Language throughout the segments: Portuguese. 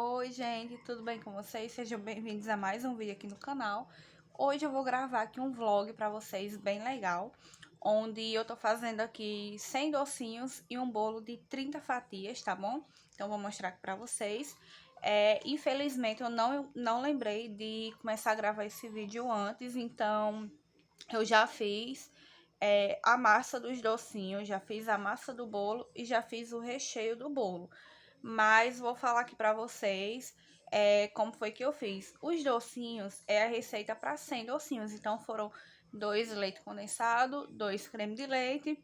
Oi gente, tudo bem com vocês? Sejam bem-vindos a mais um vídeo aqui no canal. Hoje eu vou gravar aqui um vlog pra vocês bem legal, onde eu tô fazendo aqui 100 docinhos e um bolo de 30 fatias, tá bom? Então vou mostrar aqui pra vocês. Infelizmente eu não lembrei de começar a gravar esse vídeo antes, então eu já fiz a massa dos docinhos, já fiz a massa do bolo e já fiz o recheio do bolo. Mas vou falar aqui pra vocês como foi que eu fiz. Os docinhos é a receita para 100 docinhos. Então, foram 2 leite condensado, 2 creme de leite.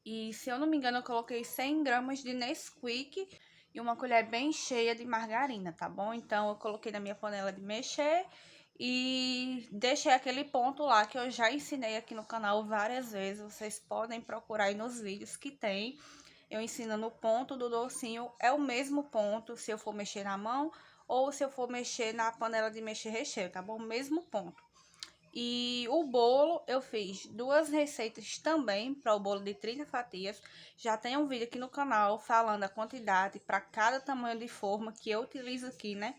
E, se eu não me engano, eu coloquei 100 gramas de Nesquik e uma colher bem cheia de margarina, tá bom? Então, eu coloquei na minha panela de mexer e deixei aquele ponto lá que eu já ensinei aqui no canal várias vezes. Vocês podem procurar aí nos vídeos que tem. Eu ensino no ponto do docinho, é o mesmo ponto se eu for mexer na mão ou se eu for mexer na panela de mexer recheio, tá bom? Mesmo ponto. E o bolo, eu fiz duas receitas também para o bolo de 30 fatias. Já tem um vídeo aqui no canal falando a quantidade para cada tamanho de forma que eu utilizo aqui, né?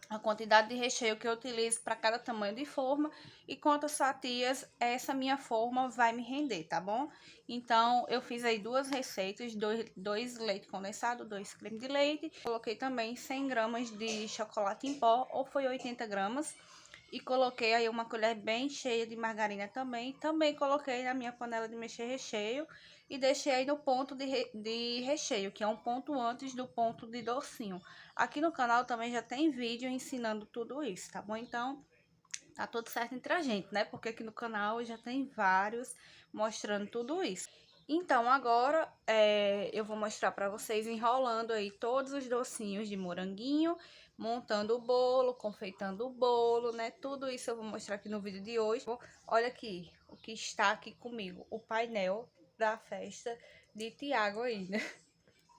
A quantidade de recheio que eu utilizo para cada tamanho de forma e quantas fatias essa minha forma vai me render, tá bom? Então, eu fiz aí duas receitas, dois leite condensado, 2 creme de leite. Coloquei também 100 gramas de chocolate em pó, ou foi 80 gramas. E coloquei aí uma colher bem cheia de margarina também. Também coloquei na minha panela de mexer recheio e deixei aí no ponto de recheio, que é um ponto antes do ponto de docinho. Aqui no canal também já tem vídeo ensinando tudo isso, tá bom? Então, tá tudo certo entre a gente, né? Porque aqui no canal já tem vários mostrando tudo isso. Então, agora eu vou mostrar pra vocês enrolando aí todos os docinhos de moranguinho, montando o bolo, confeitando o bolo, né? Tudo isso eu vou mostrar aqui no vídeo de hoje. Olha aqui o que está aqui comigo, o painel da festa de Tiago aí, né?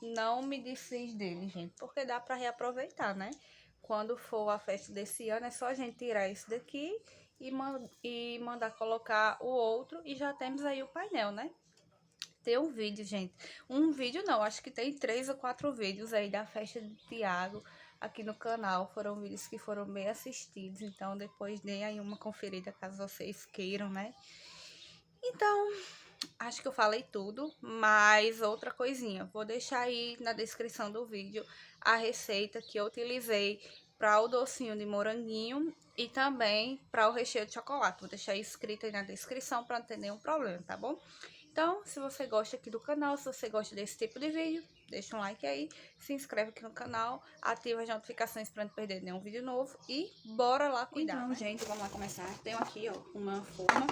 Não me desfiz dele, gente, porque dá pra reaproveitar, né? Quando for a festa desse ano, é só a gente tirar esse daqui e mandar colocar o outro e já temos aí o painel, né? Tem um vídeo, gente. Um vídeo não, acho que tem 3 ou 4 vídeos aí da festa de Tiago aqui no canal. Foram vídeos que foram bem assistidos, então depois deem aí uma conferida caso vocês queiram, né? Então, acho que eu falei tudo, mas outra coisinha. Vou deixar aí na descrição do vídeo a receita que eu utilizei para o docinho de moranguinho e também para o recheio de chocolate. Vou deixar escrito aí na descrição para não ter nenhum problema, tá bom? Então, se você gosta aqui do canal, se você gosta desse tipo de vídeo, deixa um like aí, se inscreve aqui no canal, ativa as notificações para não perder nenhum vídeo novo e bora lá cuidar, então, né? Gente, vamos lá começar. Tenho aqui, ó, uma forma.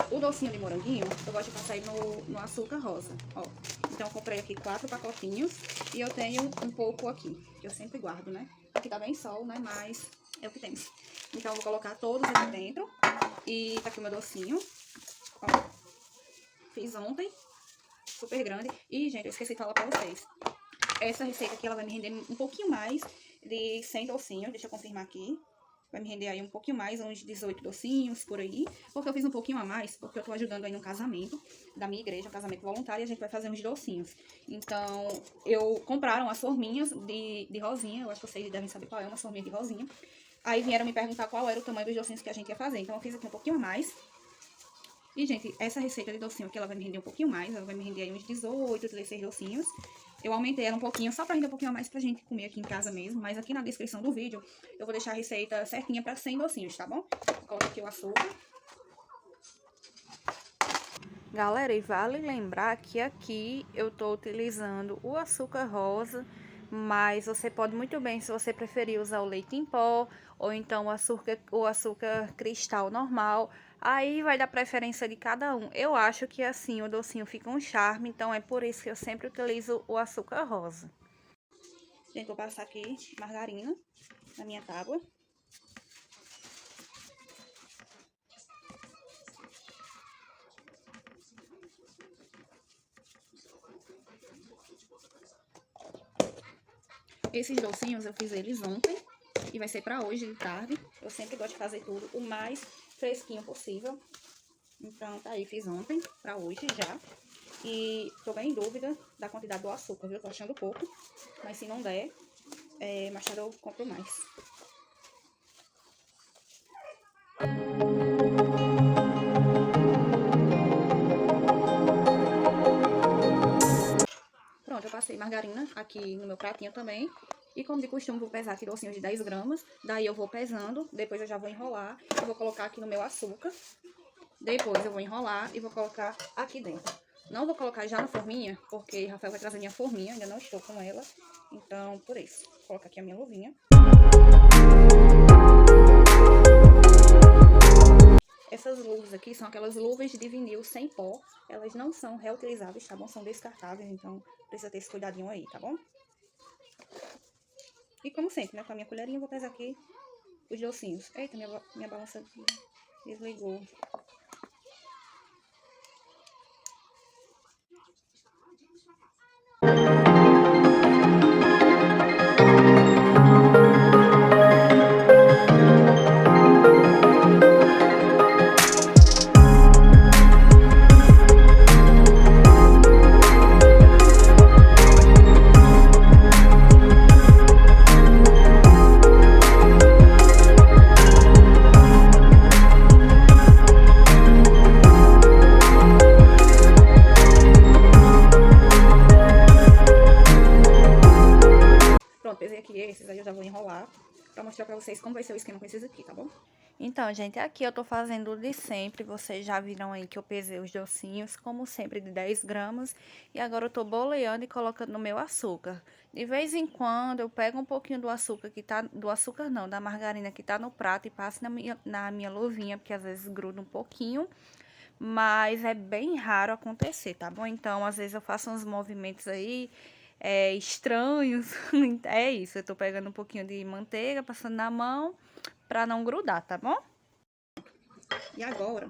O docinho de moranguinho, eu gosto de passar aí no açúcar rosa, ó. Então, eu comprei aqui 4 pacotinhos e eu tenho um pouco aqui, que eu sempre guardo, né? Aqui tá bem sol, né? Mas é o que temos. Então, eu vou colocar todos aqui dentro e tá aqui o meu docinho, ó. Fiz ontem, super grande. E, gente, eu esqueci de falar pra vocês. Essa receita aqui, ela vai me render um pouquinho mais de 100 docinhos. Deixa eu confirmar aqui. Vai me render aí um pouquinho mais, uns 18 docinhos, por aí. Porque eu fiz um pouquinho a mais, porque eu tô ajudando aí no casamento da minha igreja, um casamento voluntário, e a gente vai fazer uns docinhos. Então, compraram as forminhas de rosinha. Eu acho que vocês devem saber qual é, uma forminha de rosinha. Aí vieram me perguntar qual era o tamanho dos docinhos que a gente ia fazer. Então, eu fiz aqui um pouquinho a mais. E, gente, essa receita de docinho aqui, ela vai me render um pouquinho mais. Ela vai me render aí uns 18, 16 docinhos. Eu aumentei ela um pouquinho, só pra render um pouquinho a mais pra gente comer aqui em casa mesmo. Mas aqui na descrição do vídeo, eu vou deixar a receita certinha pra 100 docinhos, tá bom? Vou colocar aqui o açúcar. Galera, e vale lembrar que aqui eu tô utilizando o açúcar rosa, mas você pode muito bem, se você preferir, usar o leite em pó, ou então o açúcar cristal normal. Aí vai dar preferência de cada um. Eu acho que assim o docinho fica um charme, então é por isso que eu sempre utilizo o açúcar rosa. Gente, vou passar aqui margarina na minha tábua. Esses docinhos eu fiz eles ontem e vai ser pra hoje de tarde. Eu sempre gosto de fazer tudo o mais fresquinho possível. Então, tá aí, fiz ontem pra hoje já. E tô bem em dúvida da quantidade do açúcar, viu? Tô achando pouco, mas se não der, mais tarde eu compro mais. Pronto, eu passei margarina aqui no meu pratinho também. E como de costume, vou pesar aqui docinhos de 10 gramas. Daí eu vou pesando, depois eu já vou enrolar. Eu vou colocar aqui no meu açúcar. Depois eu vou enrolar e vou colocar aqui dentro. Não vou colocar já na forminha, porque Rafael vai trazer minha forminha, ainda não estou com ela. Então, por isso, vou colocar aqui a minha luvinha. Essas luvas aqui são aquelas luvas de vinil sem pó. Elas não são reutilizáveis, tá bom? São descartáveis, então precisa ter esse cuidadinho aí, tá bom? E como sempre, né? Com a minha colherinha eu vou pesar aqui os docinhos. Eita, minha balança desligou. Pesei aqui esses, aí eu já vou enrolar pra mostrar pra vocês como vai ser o esquema com esses aqui, tá bom? Então, gente, aqui eu tô fazendo o de sempre, vocês já viram aí que eu pesei os docinhos, como sempre, de 10 gramas. E agora eu tô boleando e colocando no meu açúcar. De vez em quando eu pego um pouquinho do açúcar que tá, da margarina que tá no prato e passo na minha luvinha, porque às vezes gruda um pouquinho. Mas é bem raro acontecer, tá bom? Então, às vezes eu faço uns movimentos aí estranhos. É isso, eu tô pegando um pouquinho de manteiga, passando na mão pra não grudar, tá bom? E agora,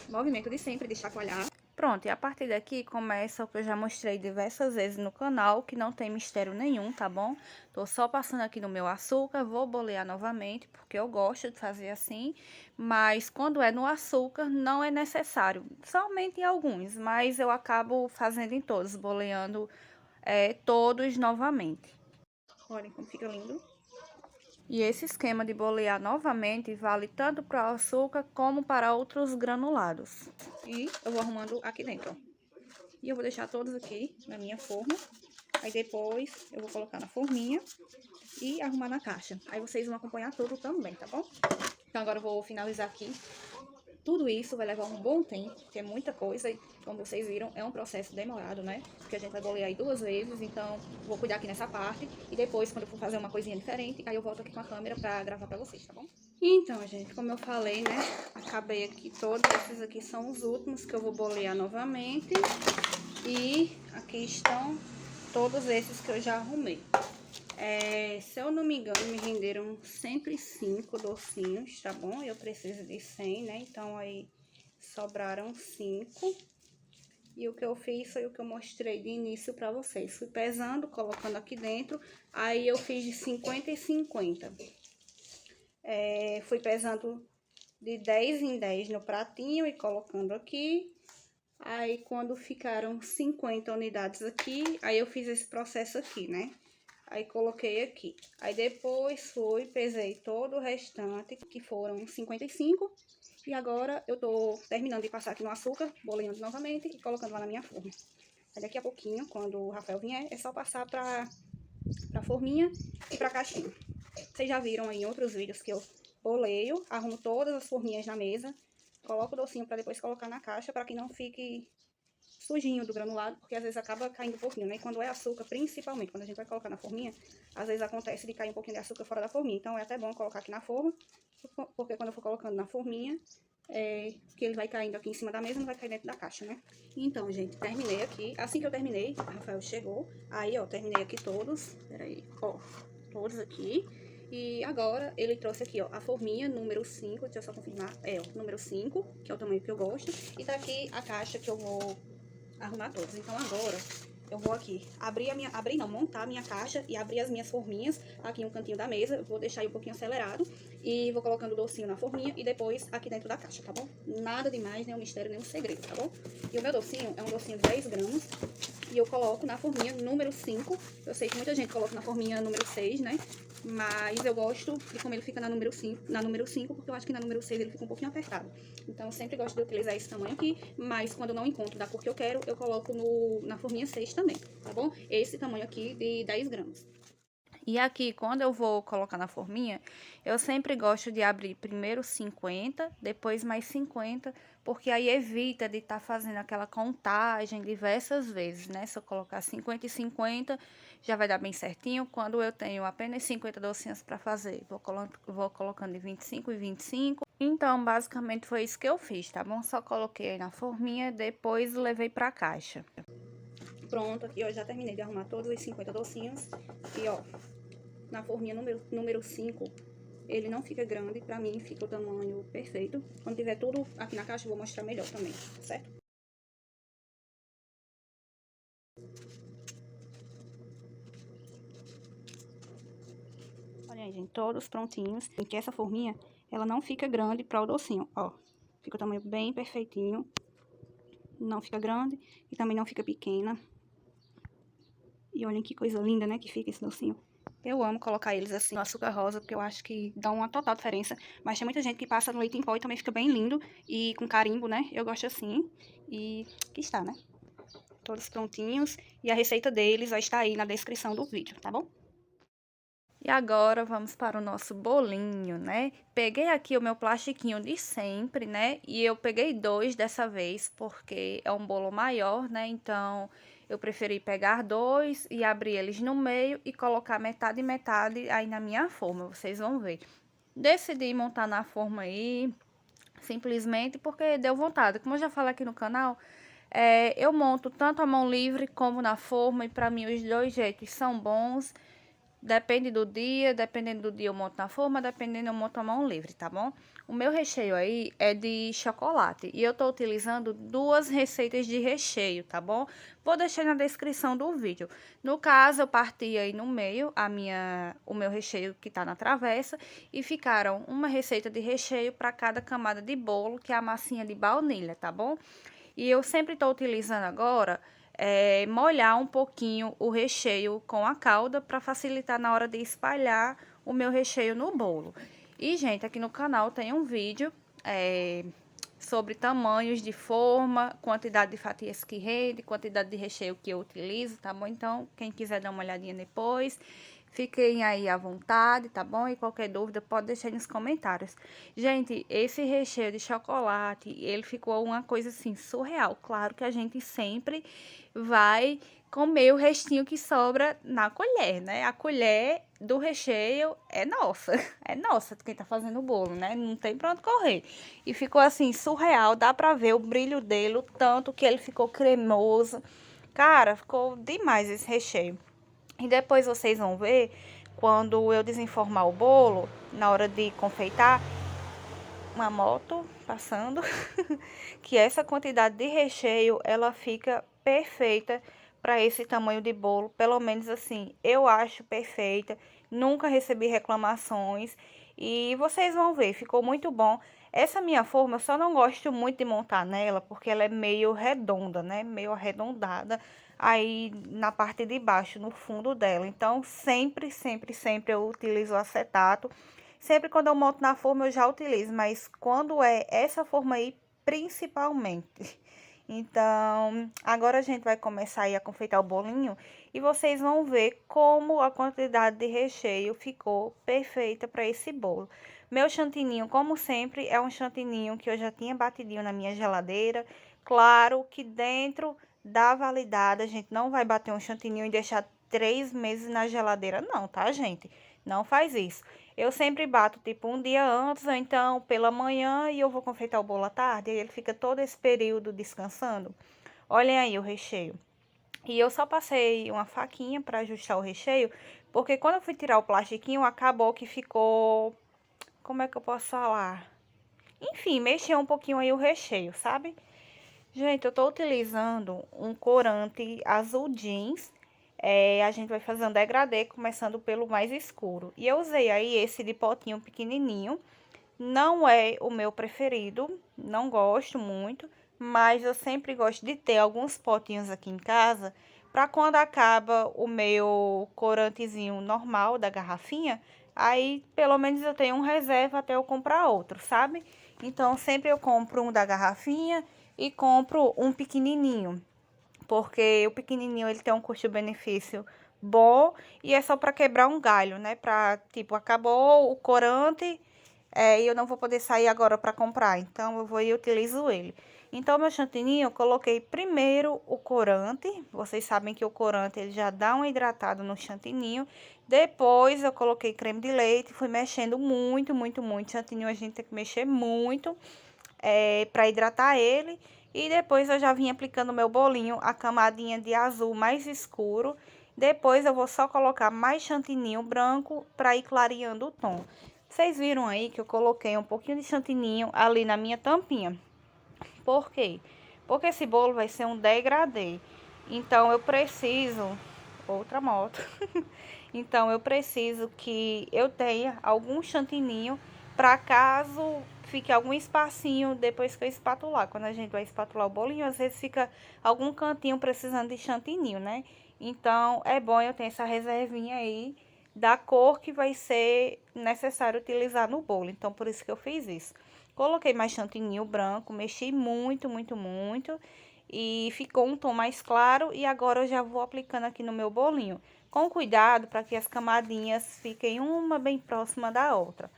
movimento de sempre, de chacoalhar. Pronto, e a partir daqui começa o que eu já mostrei diversas vezes no canal, que não tem mistério nenhum, tá bom? Tô só passando aqui no meu açúcar, vou bolear novamente, porque eu gosto de fazer assim, mas quando é no açúcar não é necessário, somente em alguns, mas eu acabo fazendo em todos, boleando todos novamente. Olhem como fica lindo. E esse esquema de bolear novamente vale tanto para o açúcar como para outros granulados. E eu vou arrumando aqui dentro, ó. E eu vou deixar todos aqui na minha forma. Aí depois eu vou colocar na forminha e arrumar na caixa. Aí vocês vão acompanhar tudo também, tá bom? Então agora eu vou finalizar aqui. Tudo isso vai levar um bom tempo, porque é muita coisa e, como vocês viram, é um processo demorado, né? Porque a gente vai bolear aí 2 vezes, então vou cuidar aqui nessa parte. E depois, quando eu for fazer uma coisinha diferente, aí eu volto aqui com a câmera pra gravar pra vocês, tá bom? Então, gente, como eu falei, né? Acabei aqui todos. Esses aqui são os últimos que eu vou bolear novamente. E aqui estão todos esses que eu já arrumei. Se eu não me engano, me renderam 105 docinhos, tá bom? Eu preciso de 100, né? Então, aí sobraram 5. E o que eu fiz foi o que eu mostrei de início pra vocês. Fui pesando, colocando aqui dentro, aí eu fiz de 50 e 50. Fui pesando de 10 em 10 no pratinho e colocando aqui. Aí, quando ficaram 50 unidades aqui, aí eu fiz esse processo aqui, né? Aí, coloquei aqui. Aí, depois pesei todo o restante, que foram 55. E agora, eu tô terminando de passar aqui no açúcar, boleando novamente e colocando lá na minha forma. Aí, daqui a pouquinho, quando o Rafael vier, é só passar pra forminha e pra caixinha. Vocês já viram aí em outros vídeos que eu boleio, arrumo todas as forminhas na mesa, coloco o docinho pra depois colocar na caixa, pra que não fique sujinho do granulado, porque às vezes acaba caindo um pouquinho, né? E quando é açúcar, principalmente, quando a gente vai colocar na forminha, às vezes acontece de cair um pouquinho de açúcar fora da forminha. Então, é até bom colocar aqui na forma, porque quando eu for colocando na forminha, que ele vai caindo aqui em cima da mesa, não vai cair dentro da caixa, né? Então, gente, terminei aqui. Assim que eu terminei, o Rafael chegou. Aí, ó, terminei aqui todos. Peraí, ó, todos aqui. E agora, ele trouxe aqui, ó, a forminha número 5, deixa eu só confirmar. O número 5, que é o tamanho que eu gosto. E tá aqui a caixa que eu vou arrumar todos. Então, agora, eu vou aqui montar a minha caixa e abrir as minhas forminhas aqui no cantinho da mesa. Vou deixar aí um pouquinho acelerado e vou colocando o docinho na forminha e depois aqui dentro da caixa, tá bom? Nada demais, nenhum mistério, nenhum segredo, tá bom? E o meu docinho é um docinho de 10 gramas e eu coloco na forminha número 5. Eu sei que muita gente coloca na forminha número 6, né? Mas eu gosto de como ele fica na número 5, porque eu acho que na número 6 ele fica um pouquinho apertado. Então, eu sempre gosto de utilizar esse tamanho aqui, mas quando eu não encontro da cor que eu quero, eu coloco na forminha 6 também, tá bom? Esse tamanho aqui de 10 gramas. E aqui, quando eu vou colocar na forminha, eu sempre gosto de abrir primeiro 50, depois mais 50, porque aí evita de estar fazendo aquela contagem diversas vezes, né? Se eu colocar 50 e 50, já vai dar bem certinho. Quando eu tenho apenas 50 docinhas para fazer, vou colocando de 25 e 25. Então, basicamente foi isso que eu fiz, tá bom? Só coloquei aí na forminha, depois levei para a caixa. Pronto, aqui ó, já terminei de arrumar todos os 50 docinhos. E ó, na forminha número 5, ele não fica grande, pra mim fica o tamanho perfeito. Quando tiver tudo aqui na caixa, eu vou mostrar melhor também, certo? Olha aí, gente, todos prontinhos. E que essa forminha, ela não fica grande para o docinho, ó. Fica o tamanho bem perfeitinho. Não fica grande e também não fica pequena. E olhem que coisa linda, né, que fica esse docinho. Eu amo colocar eles assim no açúcar rosa, porque eu acho que dá uma total diferença. Mas tem muita gente que passa no leite em pó e também fica bem lindo. E com carimbo, né? Eu gosto assim. E aqui está, né? Todos prontinhos. E a receita deles vai estar aí na descrição do vídeo, tá bom? E agora vamos para o nosso bolinho, né? Peguei aqui o meu plastiquinho de sempre, né? E eu peguei 2 dessa vez, porque é um bolo maior, né? Então, eu preferi pegar 2 e abrir eles no meio e colocar metade e metade aí na minha forma, vocês vão ver. Decidi montar na forma aí, simplesmente porque deu vontade. Como eu já falei aqui no canal, eu monto tanto a mão livre como na forma e para mim os dois jeitos são bons. Depende do dia, dependendo do dia eu monto na forma, dependendo eu monto a mão livre, tá bom? O meu recheio aí é de chocolate e eu tô utilizando 2 receitas de recheio, tá bom? Vou deixar na descrição do vídeo. No caso, eu parti aí no meio o meu recheio que tá na travessa e ficaram uma receita de recheio para cada camada de bolo, que é a massinha de baunilha, tá bom? E eu sempre tô utilizando agora molhar um pouquinho o recheio com a calda para facilitar na hora de espalhar o meu recheio no bolo. E, gente, aqui no canal tem um vídeo sobre tamanhos de forma, quantidade de fatias que rende, quantidade de recheio que eu utilizo, tá bom? Então, quem quiser dar uma olhadinha depois, fiquem aí à vontade, tá bom? E qualquer dúvida pode deixar nos comentários. Gente, esse recheio de chocolate, ele ficou uma coisa assim surreal. Claro que a gente sempre vai comer o restinho que sobra na colher, né? A colher do recheio é nossa, é nossa, quem tá fazendo o bolo, né? Não tem pra onde correr. E ficou assim surreal, dá pra ver o brilho dele, o tanto que ele ficou cremoso. Cara, ficou demais esse recheio. E depois vocês vão ver, quando eu desenformar o bolo, na hora de confeitar, uma moto passando, que essa quantidade de recheio, ela fica perfeita para esse tamanho de bolo, pelo menos assim, eu acho perfeita, nunca recebi reclamações e vocês vão ver, ficou muito bom. Essa minha forma, eu só não gosto muito de montar nela, porque ela é meio redonda, né, meio arredondada, aí na parte de baixo, no fundo dela, então sempre, sempre, sempre eu utilizo acetato. Sempre quando eu monto na forma eu já utilizo, mas quando é essa forma aí, principalmente. Então, agora a gente vai começar aí a confeitar o bolinho e vocês vão ver como a quantidade de recheio ficou perfeita para esse bolo. Meu chantininho, como sempre, é um chantininho que eu já tinha batidinho na minha geladeira. Claro que dentro da validade a gente não vai bater um chantininho e deixar 3 meses na geladeira não, tá, gente? Não faz isso. Eu sempre bato tipo um dia antes, ou então pela manhã, e eu vou confeitar o bolo à tarde, e ele fica todo esse período descansando. Olhem aí o recheio. E eu só passei uma faquinha para ajustar o recheio, porque quando eu fui tirar o plastiquinho, acabou que ficou, como é que eu posso falar? Enfim, mexeu um pouquinho aí o recheio, sabe? Gente, eu tô utilizando um corante azul jeans. A gente vai fazer um degradê, começando pelo mais escuro. E eu usei aí esse de potinho pequenininho. Não é o meu preferido, não gosto muito, mas eu sempre gosto de ter alguns potinhos aqui em casa, para quando acaba o meu corantezinho normal da garrafinha, aí pelo menos eu tenho um reserva até eu comprar outro, sabe? Então sempre eu compro um da garrafinha e compro um pequenininho, porque o pequenininho ele tem um custo-benefício bom e é só para quebrar um galho, né? Para tipo, acabou o corante, e eu não vou poder sair agora para comprar, então eu vou e utilizo ele. Então, meu chantininho, eu coloquei primeiro o corante. Vocês sabem que o corante ele já dá um hidratado no chantininho. Depois eu coloquei creme de leite, fui mexendo muito, muito, muito. Chantininho a gente tem que mexer muito para hidratar ele. E depois eu já vim aplicando meu bolinho, a camadinha de azul mais escuro. Depois eu vou só colocar mais chantininho branco para ir clareando o tom. Vocês viram aí que eu coloquei um pouquinho de chantininho ali na minha tampinha. Por quê? Porque esse bolo vai ser um degradê. Então eu preciso... Outra moto. Então eu preciso que eu tenha algum chantininho para caso fique algum espacinho depois que eu espatular. Quando a gente vai espatular o bolinho, às vezes fica algum cantinho precisando de chantininho, né? Então é bom eu ter essa reservinha aí da cor que vai ser necessário utilizar no bolo. Então por isso que eu fiz isso. Coloquei mais chantininho branco, mexi muito, muito, muito. E ficou um tom mais claro. E agora eu já vou aplicando aqui no meu bolinho. Com cuidado para que as camadinhas fiquem uma bem próxima da outra.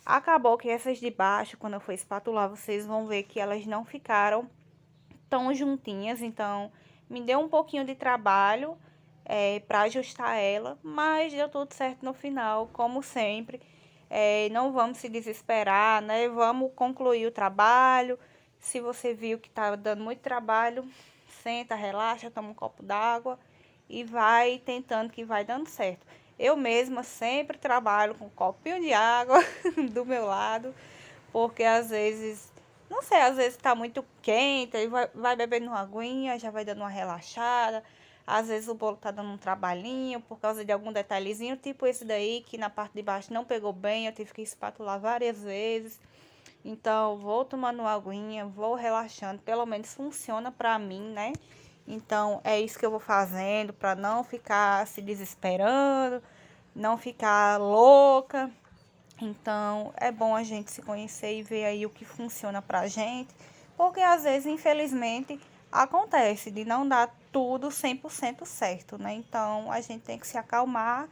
Acabou que essas de baixo, quando eu for espatular, vocês vão ver que elas não ficaram tão juntinhas. Então, me deu um pouquinho de trabalho para ajustar ela. Mas deu tudo certo no final, como sempre. Não vamos se desesperar, né? Vamos concluir o trabalho. Se você viu que tá dando muito trabalho, senta, relaxa, toma um copo d'água e vai tentando que vai dando certo. Eu mesma sempre trabalho com um copinho de água do meu lado, porque às vezes, não sei, às vezes tá muito quente, aí vai bebendo uma aguinha, já vai dando uma relaxada. Às vezes o bolo tá dando um trabalhinho por causa de algum detalhezinho, tipo esse daí, que na parte de baixo não pegou bem, eu tive que espatular várias vezes. Então, vou tomando uma aguinha, vou relaxando, pelo menos funciona pra mim, né? Então, é isso que eu vou fazendo para não ficar se desesperando, não ficar louca. Então, é bom a gente se conhecer e ver aí o que funciona pra gente, porque às vezes, infelizmente, acontece de não dar tudo 100% certo, né? Então, a gente tem que se acalmar.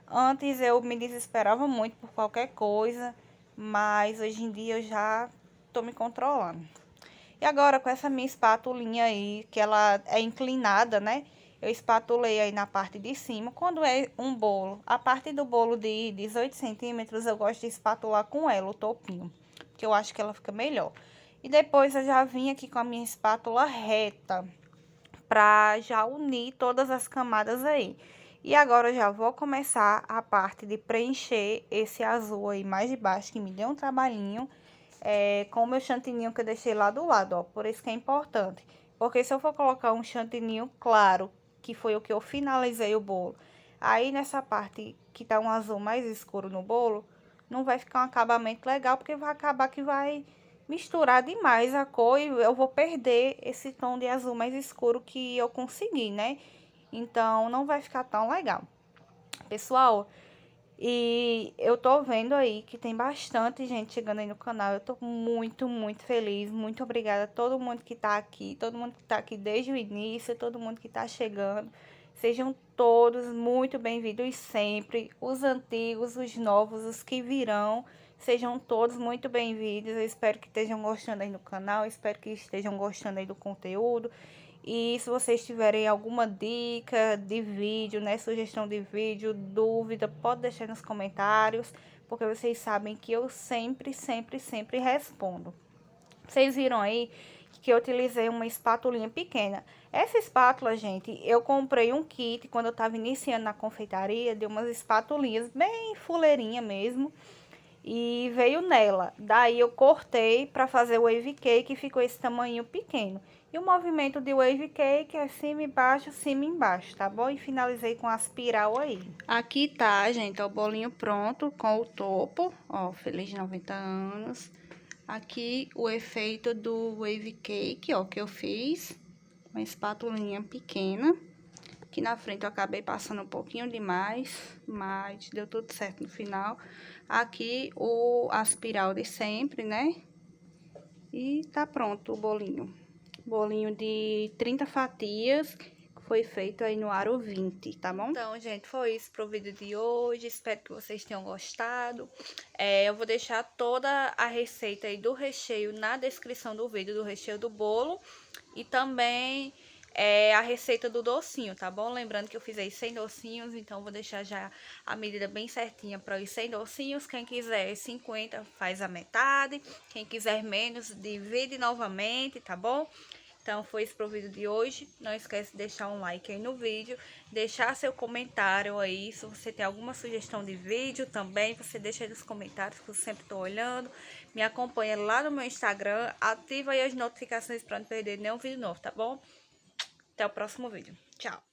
Antes eu me desesperava muito por qualquer coisa, mas hoje em dia eu já tô me controlando. E agora com essa minha espatulinha aí, que ela é inclinada, né? Eu espatulei aí na parte de cima. Quando é um bolo, a parte do bolo de 18 centímetros, eu gosto de espatular com ela, o topinho. Porque eu acho que ela fica melhor. E depois eu já vim aqui com a minha espátula reta, pra já unir todas as camadas aí. E agora eu já vou começar a parte de preencher esse azul aí mais de baixo, que me deu um trabalhinho com o meu chantininho que eu deixei lá do lado, ó. Por isso que é importante. Porque se eu for colocar um chantininho claro, que foi o que eu finalizei o bolo, aí nessa parte que tá um azul mais escuro no bolo, não vai ficar um acabamento legal, porque vai acabar que vai misturar demais a cor e eu vou perder esse tom de azul mais escuro que eu consegui, né? Então, não vai ficar tão legal. Pessoal, e eu tô vendo aí que tem bastante gente chegando aí no canal. Eu tô muito, muito feliz. Muito obrigada a todo mundo que tá aqui. Todo mundo que tá aqui desde o início. Todo mundo que tá chegando. Sejam todos muito bem-vindos sempre. Os antigos, os novos, os que virão. Sejam todos muito bem-vindos. Eu espero que estejam gostando aí do canal. Eu espero que estejam gostando aí do conteúdo. E se vocês tiverem alguma dica de vídeo, né, sugestão de vídeo, dúvida, pode deixar nos comentários, porque vocês sabem que eu sempre, sempre, sempre respondo. Vocês viram aí que eu utilizei uma espátulinha pequena. Essa espátula, gente, eu comprei um kit quando eu tava iniciando na confeitaria, de umas espátulinhas bem fuleirinha mesmo, e veio nela. Daí eu cortei para fazer o wave cake e ficou esse tamanho pequeno. E o movimento de wave cake é cima e embaixo, tá bom? E finalizei com a espiral aí. Aqui tá, gente, ó, o bolinho pronto com o topo, ó, feliz 90 anos. Aqui o efeito do wave cake, ó, que eu fiz, uma espátulinha pequena. Aqui na frente eu acabei passando um pouquinho demais, mas deu tudo certo no final. Aqui a espiral de sempre, né? E tá pronto o bolinho. Bolinho de 30 fatias, foi feito aí no aro 20, tá bom? Então, gente, foi isso pro vídeo de hoje. Espero que vocês tenham gostado. Eu vou deixar toda a receita aí do recheio na descrição do vídeo, do recheio do bolo. E também a receita do docinho, tá bom? Lembrando que eu fiz aí 100 docinhos, então vou deixar já a medida bem certinha para os 100 docinhos. Quem quiser 50 faz a metade, quem quiser menos divide novamente, tá bom? Então foi isso pro vídeo de hoje. Não esquece de deixar um like aí no vídeo, deixar seu comentário aí, se você tem alguma sugestão de vídeo também, você deixa aí nos comentários, que eu sempre tô olhando. Me acompanha lá no meu Instagram, ativa aí as notificações para não perder nenhum vídeo novo, tá bom? Até o próximo vídeo. Tchau!